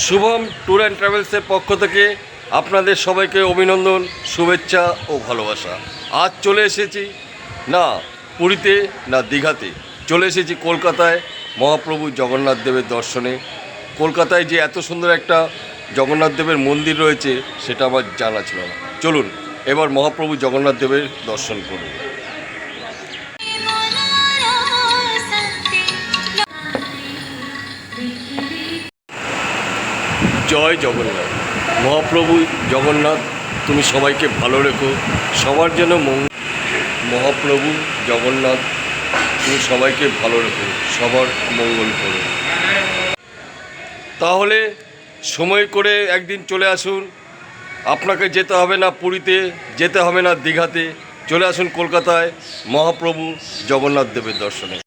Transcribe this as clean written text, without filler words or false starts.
Shubham tour and ট্রাভেলসের পক্ষ থেকে আপনাদের সবাইকে অভিনন্দন, শুভেচ্ছা ও ভালোবাসা। আজ চলে এসেছি না পুরীতে না দীঘাতে, চলে এসেছি কলকাতায় মহাপ্রভু জগন্নাথ দেবের দর্শনে। কলকাতায় যে এত সুন্দর একটা জগন্নাথ দেবের মন্দির রয়েছে সেটা আমার জানা ছিল না। চলুন এবার মহাপ্রভু জগন্নাথ দেবের দর্শন করুন। জয় জগন্নাথ। মহাপ্রভু জগন্নাথ তুমি সবাইকে ভালো রেখো, সবার যেন মহাপ্রভু জগন্নাথ তুমি সবাইকে ভালো রেখো, সবার মঙ্গল করো। তাহলে সময় করে একদিন চলে আসুন, আপনাকে যেতে হবে না পুরীতে, যেতে হবে না দীঘাতে, চলে আসুন কলকাতায় মহাপ্রভু জগন্নাথ দেবের দর্শনে।